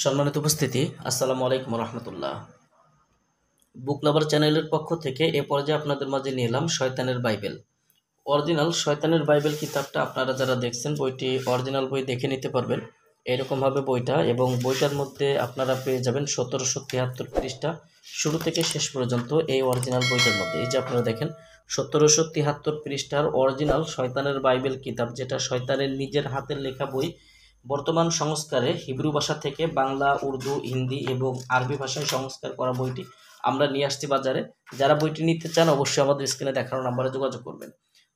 সম্মানিত উপস্থিতি, আসসালামু আলাইকুম রহমতুল্লাহ। বুক লাভার চ্যানেলের পক্ষ থেকে এ পর্যায়ে আপনাদের মাঝে নিয়ে এলাম শয়তানের বাইবেল। অরিজিনাল শয়তানের বাইবেল কিতাবটা আপনারা যারা দেখছেন, বইটি অরিজিনাল বই দেখে নিতে পারবেন এরকমভাবে বইটা, এবং বইটার মধ্যে আপনারা পেয়ে যাবেন 1773 পৃষ্ঠা শুরু থেকে শেষ পর্যন্ত। এই অরিজিনাল বইটার মধ্যে এই যে আপনারা দেখেন 1773 পৃষ্ঠার অরিজিনাল শয়তানের বাইবেল কিতাব, যেটা শয়তানের নিজের হাতের লেখা বই। বর্তমান সংস্কারে হিব্রু ভাষা থেকে বাংলা, উর্দু, হিন্দি এবং আরবি ভাষায় সংস্কার করা বইটি আমরা নিয়ে আসছি বাজারে। যারা বইটি নিতে চান অবশ্যই আমাদের স্ক্রিনে দেখানো নাম্বারে যোগাযোগ করবেন।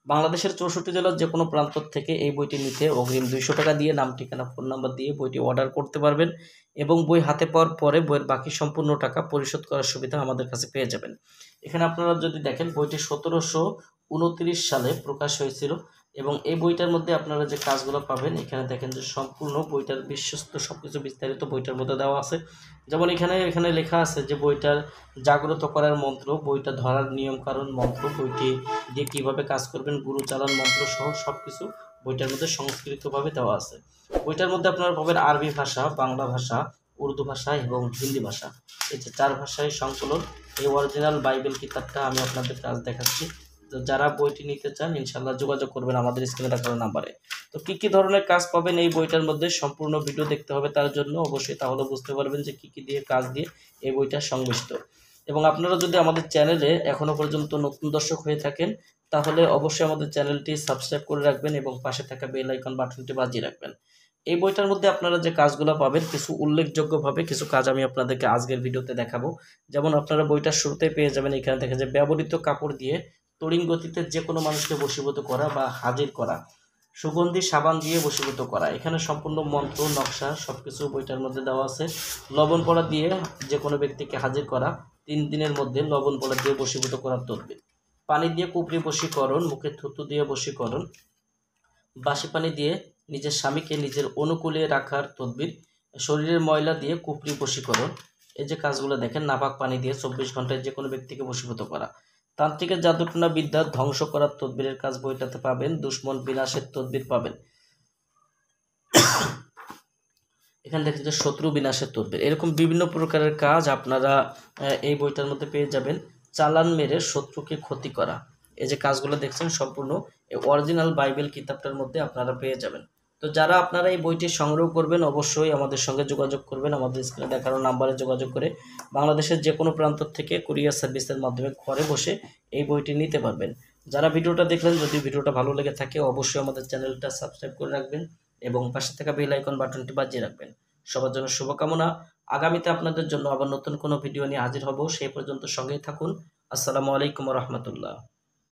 বাংলাদেশের 64 জেলার যে কোনো প্রান্ত থেকে এই বইটি নিতে অগ্রিম 200 টাকা দিয়ে নাম, ঠিকানা, ফোন নাম্বার দিয়ে বইটি অর্ডার করতে পারবেন, এবং বই হাতে পাওয়ার পরে বইয়ের বাকি সম্পূর্ণ টাকা পরিশোধ করার সুবিধা আমাদের কাছে পেয়ে যাবেন। এখানে আপনারা যদি দেখেন, বইটি 1729 সালে প্রকাশ হয়েছিল, এবং এই বইটার মধ্যে আপনারা যে কাজগুলো পাবেন, এখানে দেখেন যে সম্পূর্ণ বইটার বিশ্বস্ত সবকিছু বিস্তারিত বইটার মধ্যে দেওয়া আছে। যেমন এখানে লেখা আছে যে বইটার জাগ্রত করার মন্ত্র, বইটা ধরার নিয়ম কারণ মন্ত্র, বইটি দিয়ে কীভাবে কাজ করবেন, গুরু চালান মন্ত্র সহ সব কিছু বইটার মধ্যে সংস্কৃতভাবে দেওয়া আছে। বইটার মধ্যে আপনারা পাবেন আরবি ভাষা, বাংলা ভাষা, উর্দু ভাষা এবং হিন্দি ভাষা, এই যে 4 ভাষায় সংকলন। এই অরিজিনাল বাইবেল কিতাবটা আমি আপনাদের কাজ দেখাচ্ছি। তো যারা বইটি নিতে চান ইনশাল্লাহ যোগাযোগ করবেন আমাদের স্ক্রিনে দেখানো নাম্বারে। তো কী ধরনের কাজ পাবেন এই বইটার মধ্যে, সম্পূর্ণ ভিডিও দেখতে হবে তার জন্য অবশ্যই, তাহলে বুঝতে পারবেন যে কী দিয়ে কাজ দিয়ে এই বইটা সংমিষ্ট। এবং আপনারা যদি আমাদের চ্যানেলে এখনও পর্যন্ত নতুন দর্শক হয়ে থাকেন, তাহলে অবশ্যই আমাদের চ্যানেলটি সাবস্ক্রাইব করে রাখবেন এবং পাশে থাকা বেল আইকন বাটনটি বাজিয়ে রাখবেন। এই বইটার মধ্যে আপনারা যে কাজগুলো পাবেন, কিছু উল্লেখযোগ্যভাবে কিছু কাজ আমি আপনাদেরকে আজকের ভিডিওতে দেখাবো। যেমন আপনারা বইটার শুরুতে পেয়ে যাবেন, এখানে দেখেন যে ব্যবহৃত কাপড় দিয়ে তড়িৎ গতিতে যে কোনো মানুষকে বশীভূত করা বা হাজির করা, সুগন্ধি সাবান দিয়ে বশীভূত করা, এখানে সম্পূর্ণ মন্ত্র নকশা সবকিছু বইটার মধ্যে দেওয়া আছে। লবণ পড়া দিয়ে যে কোনো ব্যক্তিকে হাজির করা, 3 দিনের মধ্যে লবণ পড়া দিয়ে বশীভূত করার তদবির, পানি দিয়ে কুপরি বশীকরণ, মুখে থুতু দিয়ে বশীকরণ, বাসি পানি দিয়ে নিজের স্বামীকে নিজের অনুকূলে রাখার তদবির, শরীরের ময়লা দিয়ে কুপরি বশীকরণ, এই যে কাজগুলো দেখেন, নাপাক পানি দিয়ে 24 ঘন্টায় যে কোনো ব্যক্তিকে বশীভূত করা, তান্ত্রিকের জাদুটনা বিদ্যা ধ্বংস করার তদবিরের কাজ বইটাতে পাবেন, দুশ্মন বিনাশের তদবির পাবেন। এখানে দেখেন যে শত্রু বিনাশের তদবির, এরকম বিভিন্ন প্রকারের কাজ আপনারা এই বইটার মধ্যে পেয়ে যাবেন। চালান মেরে শত্রুকে ক্ষতি করা, এই যে কাজগুলো দেখছেন সম্পূর্ণ এই অরিজিনাল বাইবেল কিতাবটার মধ্যে আপনারা পেয়ে যাবেন। তো যারা আপনারা এই বইটি সংগ্রহ করবেন অবশ্যই আমাদের সঙ্গে যোগাযোগ করবেন, আমাদের স্ক্রিনে দেখানো নাম্বারে যোগাযোগ করে বাংলাদেশের যে কোনো প্রান্ত থেকে কুরিয়ার সার্ভিসের মাধ্যমে ঘরে বসে এই বইটি নিতে পারবেন। যারা ভিডিওটা দেখলেন, যদি ভিডিওটা ভালো লেগে থাকে অবশ্যই আমাদের চ্যানেলটা সাবস্ক্রাইব করে রাখবেন এবং পাশে থাকা বেল আইকন বাটনটি বাজিয়ে রাখবেন। সবার জন্য শুভকামনা। আগামীতে আপনাদের জন্য আবার নতুন কোনো ভিডিও নিয়ে হাজির হব, সেই পর্যন্ত সঙ্গেই থাকুন। আসসালামু আলাইকুম রহমতুল্লাহ।